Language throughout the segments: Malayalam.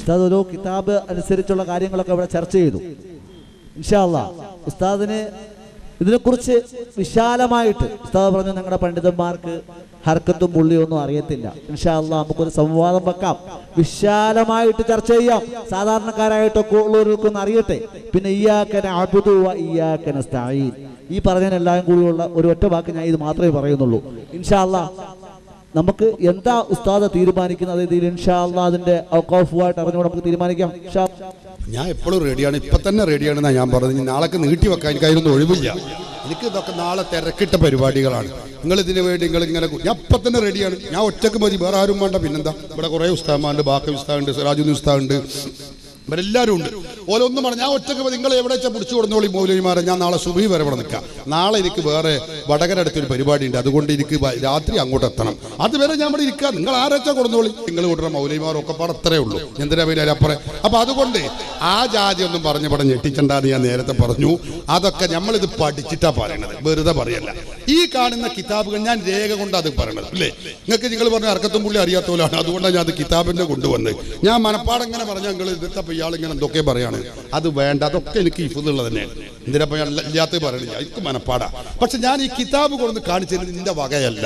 ഉസ്താദ് ഒരു കിതാബ് അനുസരിച്ചുള്ള കാര്യങ്ങളൊക്കെ ഇവിടെ ചർച്ച ചെയ്തു. ഇൻഷാ അല്ലാഹ് ഉസ്താദിന് ഇതിനെക്കുറിച്ച് വിശാലമായിട്ട് ഉസ്താദ് പറഞ്ഞു ഞങ്ങളുടെ പണ്ഡിതന്മാർക്ക് ഹർക്കത്തും പുള്ളിയും ഒന്നും അറിയത്തില്ല. ഇൻഷാ അല്ലാഹ് നമുക്കൊരു സംവാദം വെക്കാം, വിശാലമായിട്ട് ചർച്ച ചെയ്യാം, സാധാരണക്കാരായിട്ടൊക്കെ ഉള്ളവർക്കൊന്നും അറിയട്ടെ. പിന്നെ ഇയ്യാക നഅ്ബുദു വ ഇയ്യാക നസ്തഈൻ, ഈ പറഞ്ഞതിനെല്ലാം കൂടിയുള്ള ഒരു ഒറ്റ വാക്ക് ഞാൻ ഇത് മാത്രമേ പറയുന്നുള്ളൂ. ഇൻഷാ അല്ലാഹ് നമുക്ക് എന്താ ഉസ്താദ് തീരുമാനിക്കുന്നത് ഇതിൽ ഇൻഷാ അല്ലാഹ് അതിന്റെ ഔഖാഫുമായിട്ട് അറിഞ്ഞുകൊണ്ട് നമുക്ക് തീരുമാനിക്കാം. ഞാൻ എപ്പോഴും റെഡിയാണ്, ഇപ്പൊ തന്നെ റെഡിയാണെന്നാണ് ഞാൻ പറഞ്ഞത്. നാളേക്ക് നീട്ടി വെക്കാൻ എനിക്കായിരുന്നു ഒഴിവില്ല. എനിക്ക് ഇതൊക്കെ നാളെ തിരക്കിട്ട പരിപാടികളാണ്. നിങ്ങൾ ഇതിന് വേണ്ടി നിങ്ങൾ ഇങ്ങനെ ഞാൻ ഇപ്പം തന്നെ റെഡിയാണ്. ഞാൻ ഒറ്റക്ക് മതി, വേറെ ആരും വേണ്ട. പിന്നെന്താ, ഇവിടെ കുറേ ഉസ്താദുണ്ട്, ബാക്കി ഉസ്താദുണ്ട്, സിറാജുദ്ദീൻ ഉസ്താദുണ്ട്, ഇവരെല്ലാവരും ഉണ്ട്. ഓരോന്നും പറഞ്ഞു ഞാൻ ഒറ്റക്ക് മതി, നിങ്ങൾ എവിടെ വെച്ചാൽ പിടിച്ചു കൊടുത്തോളി മൗലവിമാരെ, ഞാൻ നാളെ സുബഹി വരെ ഇവിടെ നിൽക്കാം. നാളെ എനിക്ക് വേറെ വടകര അടുത്തൊരു പരിപാടി ഉണ്ട്, അതുകൊണ്ട് എനിക്ക് രാത്രി അങ്ങോട്ട് എത്തണം. അതുവരെ ഞാൻ ഇവിടെ ഇരിക്കാം. നിങ്ങൾ ആരെച്ചാൽ കൊടുത്തോളി, നിങ്ങൾ കൊടുക്കുന്ന മൗലവിമാരൊക്കെ പാടെ അത്രേ ഉള്ളൂ, എന്തിനാ പേര് അപ്പുറം. അപ്പം അതുകൊണ്ട് ആ ജാതി ഒന്നും പറഞ്ഞ് ഇവിടെ ഞെട്ടിച്ചണ്ടാന്ന് ഞാൻ നേരത്തെ പറഞ്ഞു. അതൊക്കെ നമ്മളിത് പഠിച്ചിട്ടാ പറയണത്, വെറുതെ പറയല്ല. ഈ കാണുന്ന കിതാബുകൾ ഞാൻ രേഖ കൊണ്ട് അത് പറയണത് അല്ലേ. നിങ്ങൾ പറഞ്ഞ അർക്കത്തും പുള്ളി അറിയാത്തോലാണ്, അതുകൊണ്ടാണ് ഞാൻ അത് കിതാബിന്റെ കൊണ്ടുവന്നത്. ഞാൻ മനപ്പാടം ഇങ്ങനെ പറഞ്ഞാൽ നിങ്ങൾ ഇതൊക്കെ ഇയാളിങ്ങനെ എന്തൊക്കെ പറയാണ്, അത് വേണ്ട, അതൊക്കെ എനിക്ക് ഇഫുള്ളത് തന്നെയാണ്. എന്തിനപ്പം ഞാൻ ഇല്ലാത്ത പറയണില്ല, എനിക്ക് മനപ്പാടാ. പക്ഷെ ഞാൻ ഈ കിതാബ് കൊണ്ടു കാണിച്ചത് നിന്റെ വകയല്ല,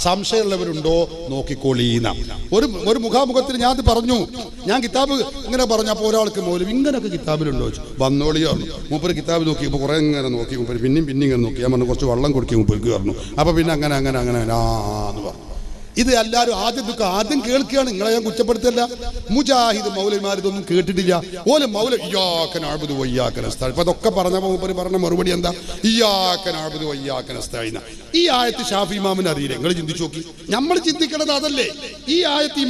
സംശയമുള്ളവരുണ്ടോ നോക്കിക്കോളീന്ന ഒരു മുഖാമുഖത്തിൽ ഞാൻ അത് പറഞ്ഞു. ഞാൻ കിതാബ് ഇങ്ങനെ പറഞ്ഞു. അപ്പോൾ ഒരാൾക്ക് മൗലവി ഇങ്ങനെയൊക്കെ കിതാബിലുണ്ടോ വന്നോളിയോ, മൂപ്പര് കിതാബ് നോക്കിയപ്പോൾ കുറേ ഇങ്ങനെ നോക്കി, മൂപ്പര് പിന്നെയും ഇങ്ങനെ നോക്കി. ഞാൻ പറഞ്ഞു കുറച്ച് വെള്ളം കൊടുക്കി മൂപ്പർക്ക് പറഞ്ഞു. അപ്പോൾ പിന്നെ അങ്ങനെ അങ്ങനെ അങ്ങനെ എന്ന് പറഞ്ഞു. ഇത് എല്ലാവരും ആദ്യം കേൾക്കുകയാണ്. നിങ്ങളെ ഞാൻ കുറ്റപ്പെടുത്തല്ല. മുജാഹിദ് മൗലവിമാർ ഇതൊന്നും കേട്ടിട്ടില്ല. ഓല് മൗലവി ഇയ്യാക നഅ്ബുദു വ ഇയ്യാക നസ്തഈൻ. ഇപ്പൊ അതൊക്കെ പറഞ്ഞ മറുപടി എന്താ? ഇയ്യാക നഅ്ബുദു വ ഇയ്യാക നസ്തഈൻ. ഈ ആയത്ത് ഷാഫി ഇമാമിന് അറിയില്ലേ? നിങ്ങൾ ചിന്തിച്ചു നോക്കി. നമ്മൾ ചിന്തിക്കേണ്ടത് അതല്ലേ. ഈ ആയത്ത്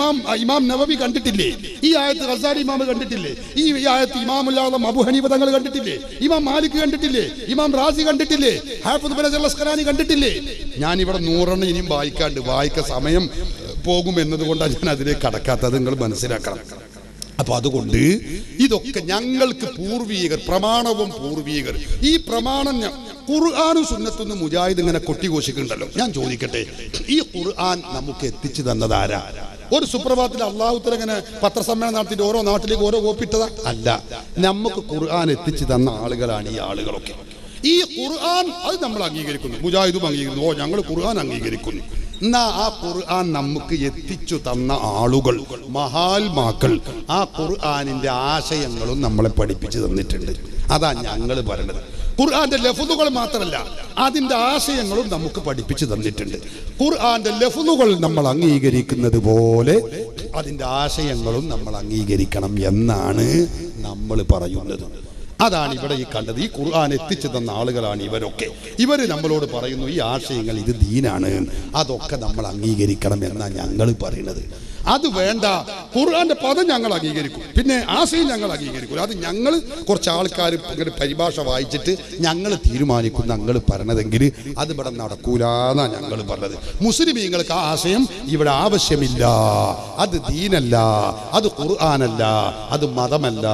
ഇമാം നവവി കണ്ടിട്ടില്ലേ? ഈ ആയത്ത് ഗസാലി ഇമാം കണ്ടിട്ടില്ലേ? ഈ ആയത്ത് ഇമാമുൽ ആദം അബൂ ഹനീഫ തങ്ങൾ കണ്ടിട്ടില്ലേ? ഇമാം മാലിക് കണ്ടിട്ടില്ലേ? ഇമാം റാസി കണ്ടിട്ടില്ലേ? ഹാഫിദ് ഇബ്നു ഹജർ അസ്ഖലാനി കണ്ടിട്ടില്ലേ? ഞാൻ ഇവിടെ 100 ഇനിയും വായിക്ക സമയം പോകും എന്നതുകൊണ്ടാണ് ഞാൻ അതിലേക്ക് കടക്കാത്തത്. നിങ്ങൾ മനസ്സിലാക്കണം. അപ്പൊ അതുകൊണ്ട് ഇതൊക്കെ ഞങ്ങൾക്ക് പൂർവീകർ, പ്രമാണവും പൂർവീകർ. ഈ പ്രമാണം ഖുർആനും സുന്നത്തും മുജാഹിദ് ഇങ്ങനെ കൊട്ടിഘോഷിക്കുന്നുണ്ടല്ലോ. ഞാൻ ചോദിക്കട്ടെ, ഈ ഖുർആൻ നമുക്ക് എത്തിച്ചു തന്നത് ആരാ? ഒരു സുപ്രഭാതത്തിൽ അള്ളാഹു തആല ഇങ്ങനെ പത്രസമ്മേളനം നടത്തിയിട്ട് ഓരോ നാട്ടിലേക്ക് ഓരോ കോപ്പിട്ടതാ? അല്ല, നമുക്ക് ഖുർആൻ എത്തിച്ചു തന്ന ആളുകളാണ് ഈ ആളുകളൊക്കെ. ഈ ഖുർആൻ അത് നമ്മൾ അംഗീകരിക്കുന്നു, മുജാഹിദും അംഗീകരിക്കുന്നു. ഞങ്ങൾ ഖുർആൻ അംഗീകരിക്കുന്നു. എന്നാ ആ ഖുർആൻ നമുക്ക് എത്തിച്ചു തന്ന ആളുകൾ, മഹാത്മാക്കൾ, ആ ഖുർആനിന്റെ ആശയങ്ങളും നമ്മളെ പഠിപ്പിച്ചു തന്നിട്ടുണ്ട്. അതാ ഞങ്ങൾ പറയുന്നത്. ഖുർആന്റെ ലഫ്ളുകൾ മാത്രമല്ല, അതിന്റെ ആശയങ്ങളും നമുക്ക് പഠിപ്പിച്ചു തന്നിട്ടുണ്ട്. ഖുർആന്റെ ലഫ്ളുകൾ നമ്മൾ അംഗീകരിക്കുന്നത് പോലെ അതിന്റെ ആശയങ്ങളും നമ്മൾ അംഗീകരിക്കണം എന്നാണ് നമ്മൾ പറയുന്നത്. അതാണ് ഇവിടെ ഈ കണ്ടത്. ഈ ഖുർആൻ എത്തിച്ചു തന്ന ആളുകളാണ് ഇവരൊക്കെ. ഇവർ നമ്മളോട് പറയുന്നു ഈ ആശയങ്ങൾ ഇത് ദീനാണ്, അതൊക്കെ നമ്മൾ അംഗീകരിക്കണം എന്നാണ് ഞങ്ങൾ പറയുന്നത്. അത് വേണ്ട, ഖുർആന്റെ പദം ഞങ്ങൾ അംഗീകരിക്കും, പിന്നെ ആശയം ഞങ്ങൾ അംഗീകരിക്കും. അത് ഞങ്ങൾ കുറച്ച് ആൾക്കാർ ഇങ്ങനെ പരിഭാഷ വായിച്ചിട്ട് ഞങ്ങൾ തീരുമാനിക്കും ഞങ്ങൾ പറഞ്ഞതെങ്കിൽ അത് ഇവിടെ നടക്കൂലെന്നാണ് ഞങ്ങൾ പറഞ്ഞത്. മുസ്ലിമീങ്ങൾക്ക് ആ ആശയം ഇവിടെ ആവശ്യമില്ല. അത് ദീനല്ല, അത് ഖുർആനല്ല, അത് മതമല്ല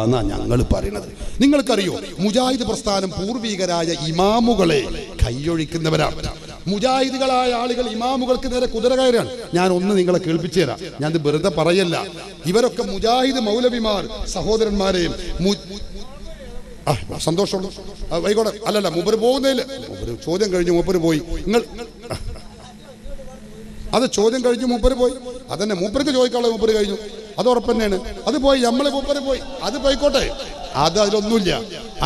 എന്നാണ് ഞങ്ങൾ പറയുന്നത്. നിങ്ങൾക്കറിയോ, മുജാഹിദ് പ്രസ്ഥാനം പൂർവികരായ ഇമാമുകളെ കൈയൊഴിക്കുന്നവരാണ്. മുജാഹിദുകളായ ആളുകൾ ഇമാമുകൾക്ക് നേരെ കുതിര കയറാണ്. ഞാൻ ഒന്ന് നിങ്ങളെ കേൾപ്പിച്ചു തരാം, ഞാൻ ഇത് വെറുതെ പറയല്ല. ഇവരൊക്കെ മുജാഹിദ് മൗലവിമാർ സഹോദരന്മാരെയും സന്തോഷമുള്ളൂ വൈകോട്ടെ. അല്ലല്ല, മൂപ്പര് പോകുന്നതിൽ ചോദ്യം കഴിഞ്ഞ് മൂപ്പര് പോയി. അത് ചോദ്യം കഴിഞ്ഞ് മൂപ്പര് പോയി. അതന്നെ, മൂപ്പർക്ക് ചോദിക്കാനുള്ള മൂപ്പര് കഴിഞ്ഞു, അത് ഉറപ്പ് തന്നെയാണ്. അത് പോയി, നമ്മളെ മൂപ്പര് പോയി, അത് പോയിക്കോട്ടെ, അതിലൊന്നുമില്ല.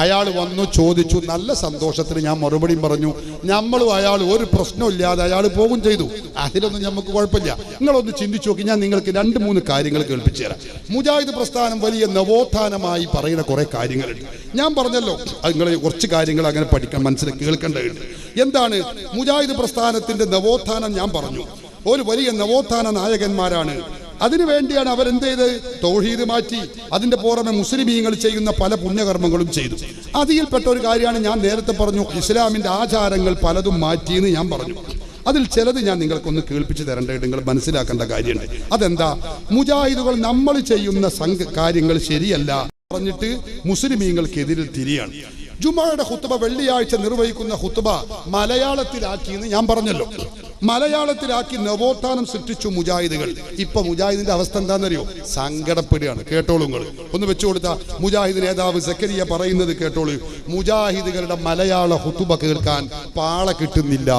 അയാൾ വന്നു ചോദിച്ചു, നല്ല സന്തോഷത്തിന് ഞാൻ മറുപടിയും പറഞ്ഞു. നമ്മളും അയാൾ ഒരു പ്രശ്നമില്ലാതെ അയാൾ പോകും ചെയ്തു. അതിലൊന്നും നമുക്ക് കുഴപ്പമില്ല. നിങ്ങളൊന്ന് ചിന്തിച്ചു നോക്കി. ഞാൻ നിങ്ങൾക്ക് 2-3 കാര്യങ്ങൾ കേൾപ്പിച്ചു തരാം. മുജാഹിദ് പ്രസ്ഥാനം വലിയ നവോത്ഥാനമായി പറയുന്ന കുറെ കാര്യങ്ങളുണ്ട്. ഞാൻ പറഞ്ഞല്ലോ, നിങ്ങൾ കുറച്ച് കാര്യങ്ങൾ അങ്ങനെ പഠിക്കാൻ മനസ്സിലാക്കി കേൾക്കേണ്ടതുണ്ട്. എന്താണ് മുജാഹിദ് പ്രസ്ഥാനത്തിന്റെ നവോത്ഥാനം? ഞാൻ പറഞ്ഞു, ഒരു വലിയ നവോത്ഥാന നായകന്മാരാണ്. അതിനുവേണ്ടിയാണ് അവരെന്ത് ചെയ്ത് തൗഹീദ് മാറ്റി, അതിന്റെ പുറമെ മുസ്ലിമീങ്ങൾ ചെയ്യുന്ന പല പുണ്യകർമ്മങ്ങളും ചെയ്തു. അതിൽപ്പെട്ട ഒരു കാര്യമാണ് ഞാൻ നേരത്തെ പറഞ്ഞു, ഇസ്ലാമിന്റെ ആചാരങ്ങൾ പലതും മാറ്റിയെന്ന് ഞാൻ പറഞ്ഞു. അതിൽ ചിലത് ഞാൻ നിങ്ങൾക്കൊന്ന് കേൾപ്പിച്ചു തരേണ്ടത് നിങ്ങൾ മനസ്സിലാക്കേണ്ട കാര്യമുണ്ട്. അതെന്താ? മുജാഹിദുകൾ നമ്മൾ ചെയ്യുന്ന കാര്യങ്ങൾ ശരിയല്ല പറഞ്ഞിട്ട് മുസ്ലിമീങ്ങൾക്കെതിരിൽ തിരിയാണ്. ജുമുഅയുടെ ഖുത്ബ വെള്ളിയാഴ്ച നിർവഹിക്കുന്ന ഖുത്ബ മലയാളത്തിലാക്കിയെന്ന് ഞാൻ പറഞ്ഞല്ലോ. മലയാളത്തിലാക്കി നവോത്ഥാനം സൃഷ്ടിച്ചു മുജാഹിദുകൾ. ഇപ്പൊ മുജാഹിദിന്റെ അവസ്ഥ എന്താണെന്നറിയോ? സങ്കടപ്പെടുകയാണ്. കേട്ടോളൂ നിങ്ങൾ, ഒന്ന് വെച്ചു കൊടുത്ത മുജാഹിദ് നേതാവ് സക്കരിയ പറയുന്നത് കേട്ടോളൂ. മുജാഹിദുകളുടെ മലയാള ഹുതുബ കേൾക്കാൻ പാള കിട്ടുന്നില്ല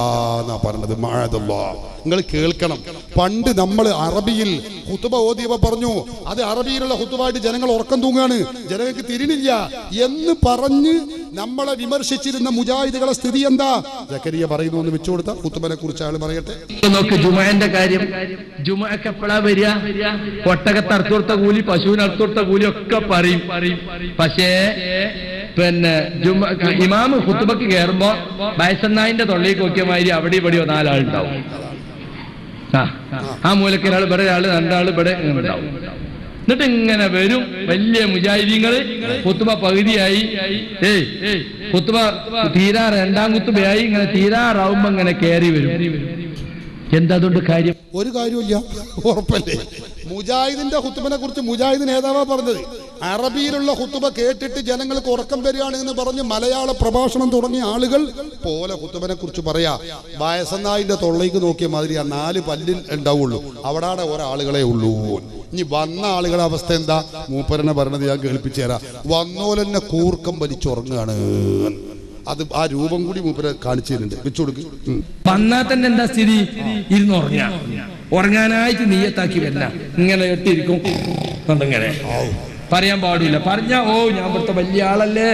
എന്നാ പറഞ്ഞത്. മഅദല്ലാഹ്, നിങ്ങൾ കേൾക്കണം. പണ്ട് നമ്മൾ അറബിയിൽ ഹുതുബ ഓതിയപ്പോ പറഞ്ഞു അത് അറബിയിലുള്ള ഹുതുബായിട്ട് ജനങ്ങൾ ഉറക്കം തൂങ്ങാണ്, ജനങ്ങൾക്ക് തിരിണില്ല എന്ന് പറഞ്ഞ് നമ്മളെ വിമർശിച്ചിരുന്ന മുജാഹിദുകളെ സ്ഥിതി എന്താ? സക്കരിയ പറയുന്നു, ഒന്ന് വെച്ചു കൊടുത്ത ഹുതുബനെ കുറിച്ച് അയാൾ പറയട്ടെ. നോക്ക് ജുമുഅന്റെ കാര്യം. ജുമുഅക്ക് എപ്പോഴാ വരിക? ഒട്ടകത്ത് അറുത്തോടുത്ത കൂലി, പശുവിന് അറുത്തോടുത്ത കൂലി ഒക്കെ പറയും. പക്ഷേ പിന്നെ ഇമാമ് ഹുതുബക്ക് കയറുമ്പോ വയസ്സന്നായിന്റെ തൊള്ളേക്ക് നോക്കിയ മാതിരി അവിടെ ഇവിടെയോ 4 ആളുണ്ടാവും. ആ മൂലക്ക് ഒരാൾ ഇവിടെ, ഒരാള് 2 ആള് ഇവിടെ ഉണ്ടാവും. എന്നിട്ട് ഇങ്ങനെ വരും വലിയ മുജാഹിദീങ്ങള്. ഹുതുബ പകുതിയായി, ഹുതുബ തീരാ 2ാം ഖുതുബയായി, ഇങ്ങനെ തീരാറാവുമ്പോ ഇങ്ങനെ കയറി വരും. എന്താ അതുകൊണ്ട് കാര്യം? ഒരു കാര്യമില്ല, ഉറപ്പല്ലേ? മുജാഹിദിന്റെ ഹുതുബനെ കുറിച്ച് മുജാഹിദ് നേതാവാ പറഞ്ഞത്. അറബിയിലുള്ള ഹുതുബ കേട്ടിട്ട് ജനങ്ങൾക്ക് ഉറക്കം വരികയാണ് എന്ന് പറഞ്ഞ് മലയാള പ്രഭാഷണം തുടങ്ങിയ ആളുകൾ പോലെ ഹുതുബനെ കുറിച്ച് പറയാ. വയസ്സനായിന്റെ തൊള്ളേക്ക് നോക്കിയ മാതിരി ആ 4 പല്ലിൽ ഉണ്ടാവുള്ളൂ, അവിടെ ഒരാളുകളെ ഉള്ളൂ. ഇനി വന്ന ആളുകളുടെ അവസ്ഥ എന്താ? മൂപ്പരനെ പറഞ്ഞത് ഞാൻ കേൾപ്പിച്ചു തരാം. വന്നോലെന്നെ കൂർക്കം വലിച്ചുറങ്ങുകയാണ്. അത് ആ രൂപം കൂടി മൂപ്പര് കാണിച്ചു തരുന്നുണ്ട്, വെച്ചു കൊടുക്ക്. വന്നാൽ തന്നെ എന്താ സ്ഥിതി? ഇരുന്ന് ഉറങ്ങാനായിട്ട് നീയത്താക്കി വല്ല ഇങ്ങനെ ഇട്ടിരിക്കും. ഇങ്ങനെ പറയാൻ പാടില്ല. പറഞ്ഞ ഓ ഞാൻ ഇവിടുത്തെ വലിയ ആളല്ലേ,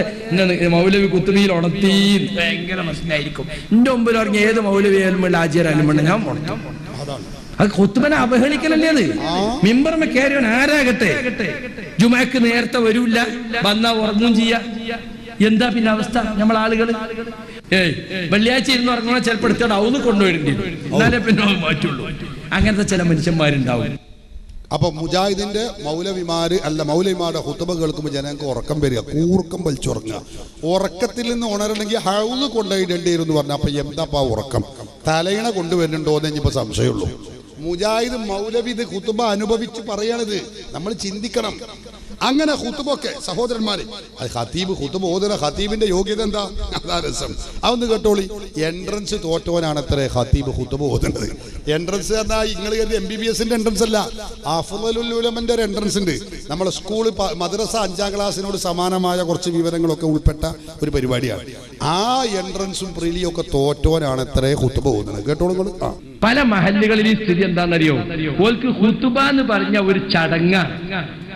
മൗലവി കുത്തുബിയിൽ ഉണർത്തി ഭയങ്കര മനസ്സിലായിരിക്കും. എന്റെ മുമ്പിൽ ഉറങ്ങി ഏത് മൗലവിയാലും വേണ്ട ആചാരാലും വേണ്ട ഞാൻ ഉണർത്തും. അത് ഖുത്ബനെ അവഹേളിക്കലല്ലേ? അത് മിമ്പർമ കയറിയവൻ ആരാകട്ടെ ജുമഅക്ക് നേരത്തെ വരൂല്ല, വന്നാ ഉറങ്ങും ചെയ്യാ. എന്താ പിന്നെ അവസ്ഥ? നമ്മൾ ആളുകൾ വെള്ളിയാഴ്ച ഇരുന്ന് ഉറങ്ങണ ചിലപ്പോൾ എടുത്തോണ്ട് അവന്ന് കൊണ്ടുപോയിട്ടുണ്ട്, എന്നാലേ പിന്നെ മാറ്റുള്ളൂ. അങ്ങനത്തെ ചില മനുഷ്യന്മാരുണ്ടാവും. അപ്പൊ മുജാഹിദിന്റെ മൗലവിമാരുടെ ഹുതുബ കേൾക്കുമ്പോൾ ജനങ്ങൾക്ക് ഉറക്കം വരിക, കൂർക്കം വലിച്ചുറങ്ങുക. ഉറക്കത്തിൽ നിന്ന് ഉണരണമെങ്കിൽ ഹൗദ് കൊണ്ടുപോയിടേണ്ടിയിരുന്നു പറഞ്ഞു. അപ്പൊ എന്താ ഉറക്കം? തലയിണ കൊണ്ടുവരുന്നുണ്ടോ എന്ന് ഇനിയിപ്പോ സംശയമുള്ളൂ. മുജാഹിദ് മൗലവി ഹുതുബ അനുഭവിച്ച് പറയാണിത്, നമ്മൾ ചിന്തിക്കണം. അങ്ങനെ ഹുതുബൊക്കെ സഹോദരന്മാരെ, അത് ഖതീബ് ഹുതുബ ഓതുന്ന ഖതീബിന്റെ യോഗ്യത എന്താ? അതാ രസം. അതൊന്ന് കേട്ടോളി. എൻട്രൻസ് തോറ്റവനാണ് അത്ര ഖതീബ് ഹുതുബ ഓതുന്നത്. എൻട്രൻസ് പറഞ്ഞാൽ നിങ്ങൾ കരുതി MBBSന്റെ എൻട്രൻസ് അല്ല, അഫ്ളലുൽ ഉലമന്റെ ഒരു എൻട്രൻസ് ഉണ്ട്. നമ്മളെ സ്കൂള് മദ്രസ 5ാം ക്ലാസ്സിനോട് സമാനമായ കുറച്ച് വിവരങ്ങളൊക്കെ ഉൾപ്പെട്ട ഒരു പരിപാടിയാണ്. ആ എൻട്രൻസും പ്രീലിയും ഒക്കെ തോറ്റവനാണ് അത്ര ഹുതുബ ഓതുന്നത്. കേട്ടോളൂ. പല മഹല്ലുകളിൽ ഈ സ്ഥിതി എന്താണെന്നറിയോ? ഓൽക്ക് ഹുതുബ എന്ന് പറഞ്ഞ ഒരു ചടങ്ങാണ്.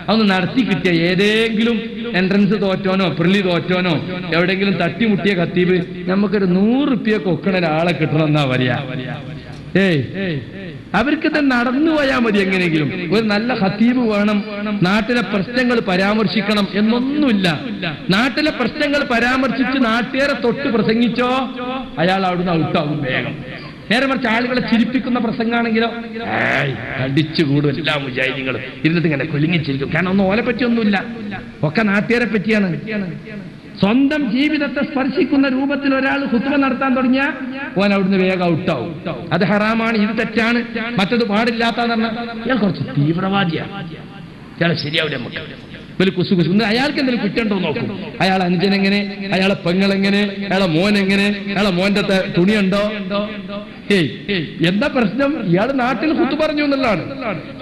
അതൊന്ന് നടത്തി കിട്ടിയ ഏതെങ്കിലും എൻട്രൻസ് തോറ്റോനോ പ്രിലി തോറ്റോനോ എവിടെയെങ്കിലും തട്ടിമുട്ടിയ ഖത്തീബ് നമുക്കൊരു 100 റുപ്യക്ക് ഒക്കണ ഒരാളെ കിട്ടണമെന്നാ പറയാ. അവർക്ക് തന്നെ നടന്നു പോയാൽ മതി. എങ്ങനെയെങ്കിലും ഒരു നല്ല ഖത്തീബ് വേണം, നാട്ടിലെ പ്രശ്നങ്ങൾ പരാമർശിക്കണം എന്നൊന്നുമില്ല. നാട്ടിലെ പ്രശ്നങ്ങൾ പരാമർശിച്ച് നാട്ടുകാരെ തൊട്ട് പ്രസംഗിച്ചോ അയാൾ അവിടുന്ന് ഔട്ടാവും വേഗം. നേരെ മറിച്ച് ആളുകളെ ചിരിപ്പിക്കുന്ന പ്രസംഗമാണെങ്കിലോ അടിച്ചുകൂടും എല്ലാ മുജാഹിദീങ്ങളും ഇരുന്നിട്ട് ഇങ്ങനെ കുലുങ്ങിച്ചിരിക്കും. കാരണം ഒന്നും ഓലെ പറ്റിയൊന്നുമില്ല, ഒക്കെ നാട്ടുകാരെ പറ്റിയാണ്. സ്വന്തം ജീവിതത്തെ സ്പർശിക്കുന്ന രൂപത്തിൽ ഒരാൾ ഖുത്ബ നടത്താൻ തുടങ്ങിയാൽ ഓൻ അവിടുന്ന് വേഗം ഔട്ടാവും. അത് ഹറാമാണ്, ഇത് തെറ്റാണ്, മറ്റത് പാടില്ലാത്തതെന്ന് പറഞ്ഞാൽ ഇയാൾ കുറച്ച് തീവ്രവാദിയാണ്, ഇയാളെ ശരിയാവില്ല. നമുക്ക് അയാൾക്ക് എന്തെങ്കിലും കുറ്റമുണ്ടോ നോക്കും. അയാൾ അനുജനെങ്ങനെ, അയാളെ പെങ്ങളെങ്ങനെ, അയാളെ മോൻ എങ്ങനെ, അയാളെ മോന്റെ തുണിയുണ്ടോ? എന്താ പ്രശ്നം? ഇയാൾ നാട്ടിൽ ഖുത്ബ പറഞ്ഞു എന്നുള്ളതാണ്.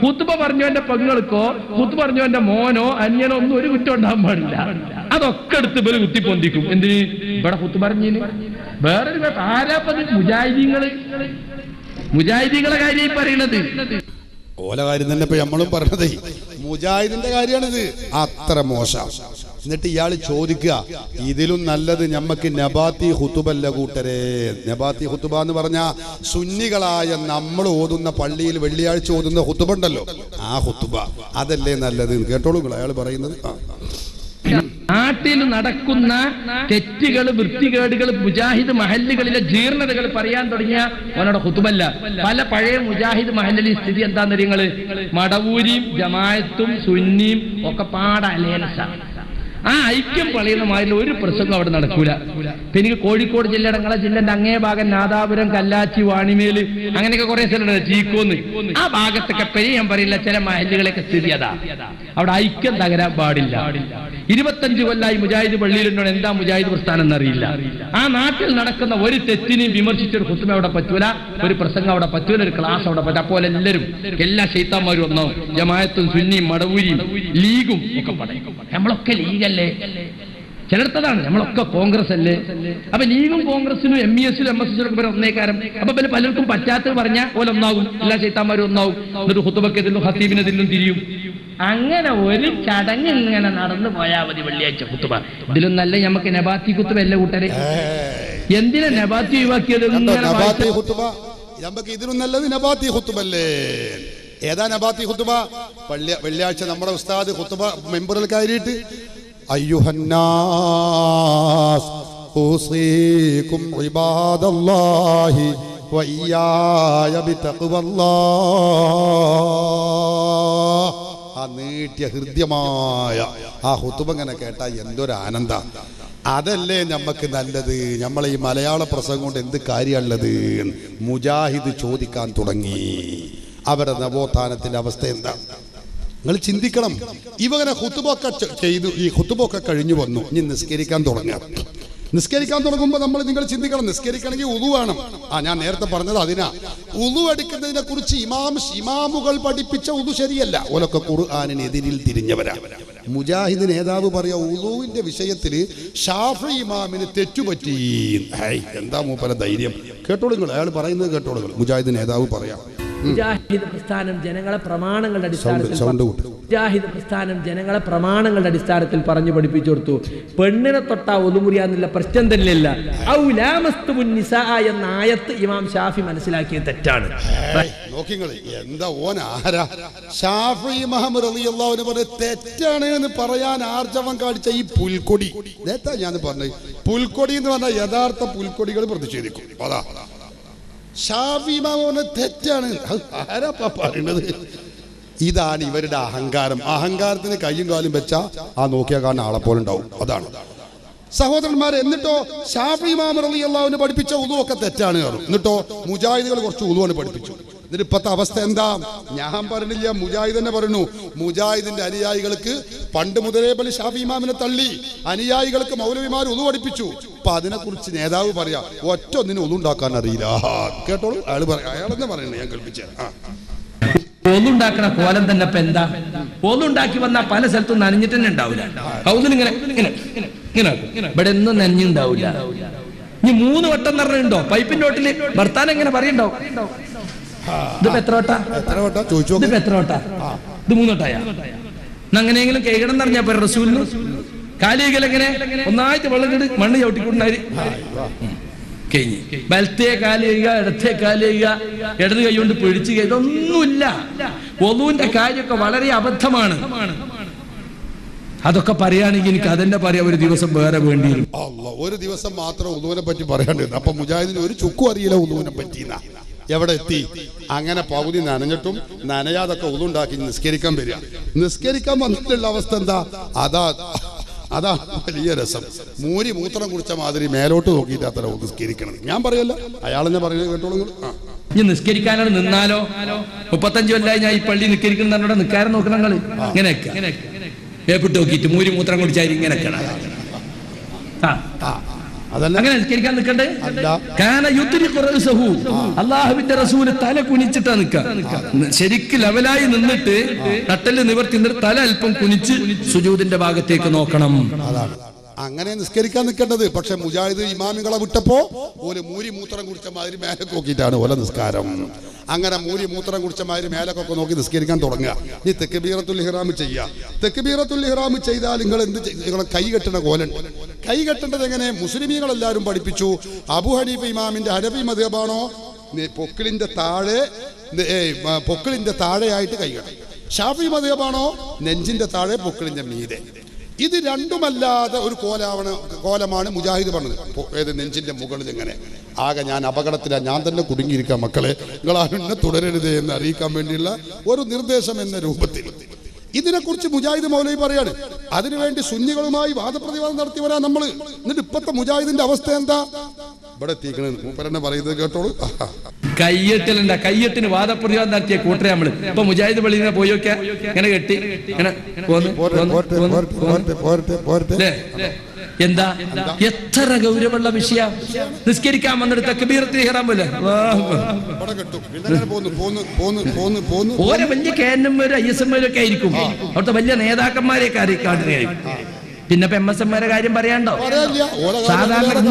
ഖുത്ബ പറഞ്ഞു എന്റെ പെങ്ങൾക്കോ ഖുത്ബ പറഞ്ഞു എന്റെ മോനോ അന്യനോ ഒന്നും ഒരു കുറ്റം ഉണ്ടാകാൻ പാടില്ല. അതൊക്കെ എടുത്ത് ഇവര് കുത്തിപ്പൊന്തിക്കും. എന്തിന്? ഇവിടെ ഖുത്ബ പറഞ്ഞിന് വേറൊരു ആരാപ്പത്? മുജാഹിദീങ്ങളെ കാര്യം പറയണത്. ഓല കാര്യം തന്നെ ഇപ്പൊ നമ്മളും പറഞ്ഞത് മുജാഹിദിന്റെ കാര്യമാണിത്. അത്ര മോശം. എന്നിട്ട് ഇയാൾ ചോദിക്കുക, ഇതിലും നല്ലത് ഞമ്മക്ക് നബാത്തി ഹുതുബല്ല കൂട്ടരെ. നബാത്തി ഹുതുബ എന്ന് പറഞ്ഞാൽ സുന്നികളായ നമ്മൾ ഓതുന്ന പള്ളിയിൽ വെള്ളിയാഴ്ച ഓതുന്ന ഹുതുബ ഉണ്ടല്ലോ, ആ ഹുതുബ അതല്ലേ നല്ലത്. കേട്ടോളൂ അയാൾ പറയുന്നത്. നാട്ടിൽ നടക്കുന്ന തെറ്റുകൾ, വൃത്തികേടുകൾ, മുജാഹിദ് മഹല്ലുകളിലെ ജീർണതകൾ പറയാൻ തുടങ്ങിയ അവനോട് ഖുത്ബല്ല. പല പഴയ മുജാഹിദ് മഹല്ലിലെ സ്ഥിതി എന്താന്ന് നിങ്ങള്? മടവൂരിയും ജമാഅത്തും സുന്നിയും ഒക്കെ പാട അലയൻസ. ആ ഐക്യം പളയുന്ന മാതിരി ഒരു പ്രസംഗം അവിടെ നടക്കൂല. ഇപ്പൊ എനിക്ക് കോഴിക്കോട് ജില്ലയുടെ നിങ്ങളെ ജില്ലന്റെ അങ്ങേ ഭാഗം നാദാപുരം, കല്ലാച്ചി, വാണിമേല് അങ്ങനെയൊക്കെ കുറെ സ്ഥലമുണ്ട്, ചീക്കോന്ന്, ആ ഭാഗത്തൊക്കെ ഞാൻ പറയില്ല ചില മഹല്ലുകളൊക്കെ സ്ഥിതി അതാ. അവിടെ ഐക്യം തകരാൻ പാടില്ല. 25 കൊല്ലായി മുജാഹിദ് പള്ളിയിലുണ്ടോ, എന്താ മുജാഹിദ് പ്രസ്ഥാനം എന്നറിയില്ല. ആ നാട്ടിൽ നടക്കുന്ന ഒരു തെറ്റിനെയും വിമർശിച്ചൊരു ഖുത്ബ അവിടെ പറ്റൂല, ഒരു പ്രസംഗം അവിടെ പറ്റൂല, ഒരു ക്ലാസ് അവിടെ പറ്റും. അപ്പോൾ എല്ലാവരും എല്ലാ ശൈത്താന്മാരും ഒന്നാവും. ജമാഅത്തും സുന്നിയും മടവൂരിയും ലീഗും ഒക്കെ പറയും നമ്മളൊക്കെ ലീഗല്ലേ, ചിലർത്തതാണ് നമ്മളൊക്കെ കോൺഗ്രസ് അല്ലേ. അപ്പൊ ലീഗും കോൺഗ്രസിനും MES-ലും MSS-ലും ഒക്കെ ഒന്നേക്കാരം. അപ്പൊ പിന്നെ പലർക്കും പറ്റാത്തത് പറഞ്ഞാൽ ഓലൊന്നാകും, എല്ലാ ശൈത്താന്മാരും ഒന്നാവും. എന്നിട്ട് ഖുത്ബക്കെതിലും ഹത്തീബിനെതിലും തിരിയും. അങ്ങനെ ഒരു ചടങ്ങ് ഇങ്ങനെ നടന്നു പോയാൽ മതി വെള്ളിയാഴ്ച ഖുത്ബ. ഇതിലും നല്ല നമുക്ക് നബാത്തി ഖുത്ബ അല്ലേ കൂട്ടരെ? എന്തിനാ നബാത്തി ഒഴിവാക്കിയത്? ഇതിലും നല്ലത് നബാത്തി ഖുത്ബല്ലേ. ഏതാ നബാത്തി ഖുത്ബ? വെള്ളിയാഴ്ച നമ്മുടെ ഉസ്താദ് ഖുത്ബ മെമ്പറിൽ കയറിയിട്ട് അയ്യുഹന്നാസ് ഊസീകും ഇബാദല്ലാഹി വഇയ്യായ ബിതഖ്വല്ലാഹ്. ആ നീട്ടിയ ഹൃദ്യമായ ആ ഖുത്ബ ഇങ്ങനെ കേട്ടാൽ എന്തൊരു ആനന്ദ. അതല്ലേ നമുക്ക് നല്ലത്. നമ്മളെ ഈ മലയാള പ്രസംഗം കൊണ്ട് എന്ത് കാര്യമുള്ളത്? മുജാഹിദ് ചോദിക്കാൻ തുടങ്ങി അവരുടെ നവോത്ഥാനത്തിന്റെ അവസ്ഥ എന്താ. നിങ്ങൾ ചിന്തിക്കണം. ഇവങ്ങനെ ഖുത്ബൊക്കെ ചെയ്തു, ഈ ഖുത്ബൊക്കെ കഴിഞ്ഞു വന്നു, ഇനി നിസ്കരിക്കാൻ തുടങ്ങുക. നിസ്കരിക്കാൻ തുടങ്ങുമ്പോൾ നിങ്ങൾ ചിന്തിക്കണം, നിസ്കരിക്കണമെങ്കിൽ ഉളു വേണം. ഞാൻ നേരത്തെ പറഞ്ഞത് അതിനാ. ഉളു എടുക്കുന്നതിനെ കുറിച്ച് ഇമാമുകൾ പഠിപ്പിച്ച ഉളു ശരിയല്ല. ഓലൊക്കെ ഖുർആനിന് എതിരിൽ തിരിഞ്ഞവരാ. മുജാഹിദ് നേതാവ് പറയാ ഉളുവിന്റെ വിഷയത്തിൽ ഷാഫി ഇമാമിന് തെറ്റുപറ്റി. എന്താ മൂപ്പര ധൈര്യം? കേട്ടോളൂ, അയാൾ പറയുന്നത് കേട്ടോളൂ. മുജാഹിദ് നേതാവ് പറയാം, മുജാഹിദ് പ്രസ്ഥാനം ജനങ്ങളെ പ്രമാണങ്ങളുടെ അടിസ്ഥാനത്തിൽ പറഞ്ഞു പഠിപ്പിച്ചു കൊടുത്തു. പെണ്ണിനെ തൊട്ടാ ഒതുമുറിയാന്നുള്ള പ്രശ്നം തന്നെയില്ല. എന്ന ആയത്ത് ഇമാം ഷാഫി മനസ്സിലാക്കിയത് തെറ്റാണ്. എന്താ ഓൻ ആരാ? ഷാഫി ഇമാം റളിയല്ലാഹു അൻഹു പറഞ്ഞു തെറ്റാണ് എന്ന് പറയാൻ ആർജവം കാണിച്ച ഈ പുൽക്കൊടി. നേരത്തെ ഞാൻ പറഞ്ഞത് പുൽക്കൊടി എന്ന് പറഞ്ഞാൽ യഥാർത്ഥ പുൽക്കൊടികൾ പ്രതിഷേധിക്കും. അതാ ഷാഫി ഇമാം തെറ്റാണ്. ആരാ പറയുന്നത്? ഇതാണ് ഇവരുടെ അഹങ്കാരം. അഹങ്കാരത്തിന് കയ്യും കാലും വെച്ചാ ആ നോക്കിയാ കാണുന്ന ആളെ പോലെ ഉണ്ടാവും. അതാണ് സഹോദരന്മാരെ. എന്നിട്ടോ ഷാഫി ഇമാം റളിയല്ലാഹു അൻഹു പഠിപ്പിച്ച ഉളു ഒക്കെ തെറ്റാണ്. എന്നിട്ടോ മുജാഹിദുകൾ കുറച്ച് ഉളുവാണ് പഠിപ്പിച്ചു. എന്നിട്ട് ഇപ്പത്തെ അവസ്ഥ എന്താ? ഞാൻ പറഞ്ഞില്ല, മുജാഹിദ് തന്നെ പറയുന്നു. മുജാഹിദിന്റെ അനുയായികൾക്ക് പണ്ട് മുതലേ പോലെ ഷാഫി ഇമാമിനെ തള്ളി, അനുയായികൾക്ക് മൗലവിമാർ ഉളു പഠിപ്പിച്ചു. അപ്പൊ അതിനെ കുറിച്ച് നേതാവ് പറയാ ഒറ്റ ഒന്നിനും ഉളു ഉണ്ടാക്കാൻ അറിയില്ല. കേട്ടോളൂ, അയാളെന്നെ പറയുന്നത് ഞാൻ കേൾപ്പിച്ചു. ഒന്നുണ്ടാക്കണ കോലം തന്നെ ഇപ്പൊ എന്താ? ഒന്നുണ്ടാക്കി വന്നാൽ പല സ്ഥലത്തും നനഞ്ഞിട്ട് തന്നെ ഉണ്ടാവില്ല. കൗതിലിങ്ങനെ ഇവിടെ ഒന്നും നനഞ്ഞുണ്ടാവില്ല. ഇനി 3 വട്ടം നിറഞ്ഞുണ്ടോ പൈപ്പിന്റെ ഓട്ടില് ഭർത്താൻ എങ്ങനെ പറയണ്ടാവും? ഇതിപ്പോ എത്ര വട്ടാ? ഇതിപ്പോ എത്ര വട്ടാ? ഇത് 3 വട്ടായ. അങ്ങനെയെങ്കിലും കേൾക്കണം എന്ന് പറഞ്ഞാ റസൂലിന് കാലികളെങ്ങനെ ഒന്നായിട്ട് വെള്ളം മണ്ണ് ചവിട്ടിക്കൊണ്ടായി കഴിഞ്ഞ് വലത്തേ കാല് ചെയ്യുക, ഇടത്തേ കാല് ചെയ്യുക, ഇടത് കൈ കൊണ്ട് പിടിച്ച് ഇതൊന്നുമില്ല. ഒളുവിന്റെ കാര്യമൊക്കെ വളരെ അബദ്ധമാണ്. അതൊക്കെ പറയുകയാണെങ്കിൽ എനിക്ക് അതെന്നെ പറയാം, ഒരു ദിവസം വേറെ വേണ്ടി വരും. ഒരു ദിവസം മാത്രം ഉളുവിനെ പറ്റി പറയാണ്ടിരുന്നു. അപ്പൊ മുജാഹിദിന് ഒരു ചുക്കും അറിയില്ല ഉളുവിനെ പറ്റി. എവിടെ എത്തി? അങ്ങനെ പകുതി നനഞ്ഞിട്ടും നനയാതൊക്കെ ഉളുണ്ടാക്കി നിസ്കരിക്കാൻ വരിക. നിസ്കരിക്കാൻ വന്നിട്ടുള്ള അവസ്ഥ എന്താ? അതാ വലിയ രസം. മൂത്രം കുടിച്ച മാതിരി മേലോട്ട് നോക്കിയിട്ട് അത്ര നിസ്കരിക്കണം. ഞാൻ പറയല്ല, അയാളെന്നെ പറയുന്നത് കേട്ടോളൂ. ഇനി നിസ്കരിക്കാനാണ് നിന്നാലോ? 35 കൊല്ലായി ഞാൻ ഈ പള്ളി നിസ്കരിക്കുന്ന നിൽക്കാരൻ നോക്കണം. നിങ്ങള് ഇങ്ങനെയൊക്കെ വേപ്പിട്ട് നോക്കിയിട്ട് മൂത്രം കുടിച്ചാൽ ഇങ്ങനെയൊക്കെ അങ്ങനെ നിസ്കരിക്കാൻ നിൽക്കണ്ടേ? അള്ളാഹുവിന്റെ റസൂല് തല കുനിച്ചിട്ടാ നിക്ക. ശരിക്ക് ലെവലായി നിന്നിട്ട് തട്ടല് നിവർത്തി തല അല്പം കുനിച്ച് സുജൂദിന്റെ ഭാഗത്തേക്ക് നോക്കണം. അങ്ങനെ നിസ്കരിക്കാൻ നിൽക്കേണ്ടത്. പക്ഷെ മുജാഹിദ് ഇമാമികളെ വിട്ടപ്പോ ഓല് മൂത്രം കുടിച്ച മാതിരി മേലെ നോക്കിയിട്ടാണ് ഓല നിസ്കാരം. അങ്ങനെ മൂത്രം കുടിച്ച മാതിരി മേലൊക്കെ നോക്കി നിസ്കരിക്കാൻ തുടങ്ങുക. ഈ തക്ബീറത്തുൽ ഇഹ്റാം ചെയ്യുക. തക്ബീറത്തുൽ ഇഹ്റാം ചെയ്താൽ നിങ്ങൾ എന്ത് ചെയ്യണം? കൈ കെട്ടണ കോലൻ. കൈ കെട്ടേണ്ടത് എങ്ങനെ? മുസ്ലിമീങ്ങളെല്ലാവരും പഠിപ്പിച്ചു. അബൂ ഹനീഫ ഇമാമിന്റെ ഹനഫി മദ്ഹബാണോ പൊക്കിളിന്റെ താഴെയായിട്ട് കൈ കെട്ടണം. ഷാഫി മദ്ഹബാണോ നെഞ്ചിന്റെ താഴെ പൊക്കിളിന്റെ മീതെ. ഇത് രണ്ടുമല്ലാതെ ഒരു കോലമാണ് മുജാഹിദ് പറഞ്ഞത്. ഏത് നെഞ്ചിന്റെ മുകളിൽ എങ്ങനെ? ആകെ ഞാൻ അപകടത്തിലാണ്, ഞാൻ തന്നെ കുടുങ്ങിയിരിക്കാം. മക്കളെ, നിങ്ങളാരും എന്നെ തുടരരുത് എന്ന് അറിയിക്കാൻ വേണ്ടിയുള്ള ഒരു നിർദ്ദേശം എന്ന രൂപത്തിൽ. ഇതിനെക്കുറിച്ച് മുജാഹിദ് മൗലവി പറയാണ്. അതിനുവേണ്ടി സുന്നികളുമായി വാദപ്രതിവാദം നടത്തിയവരാ നമ്മള്. എന്നിട്ട് ഇപ്പത്തെ മുജാഹിദിന്റെ അവസ്ഥ എന്താ? ഇവിടെ എത്തിക്കണ മൂപ്പരെന്നെ പറയുന്നത് കേട്ടോളൂ. കയ്യെട്ടലുണ്ട, കയ്യെട്ടിന് വാദപ്രതിവാദം നടത്തിയ കൂട്ടരെ നമ്മള്. ഇപ്പൊ മുജാഹിദ് പള്ളി ഇങ്ങനെ പോയി നോക്കിയാ ഇങ്ങനെ കെട്ടി ഇങ്ങനെ എന്താ എത്ര ഗൗരവമുള്ള വിഷയ. നിസ്കരിക്കാൻ വന്നിട്ട് തക്ബീറത്തിൽ ഇഹ്റാം പോലെ ഓരോ വലിയ കേന്നന്മാരും ISMമാരും ഒക്കെ ആയിരിക്കും. അവിടുത്തെ വലിയ നേതാക്കന്മാരെയൊക്കെ അറിയിക്കാണ്ടിരിക്കും. പിന്നെ MSMമാരെ കാര്യം പറയാണ്ടോ? സാധാരണ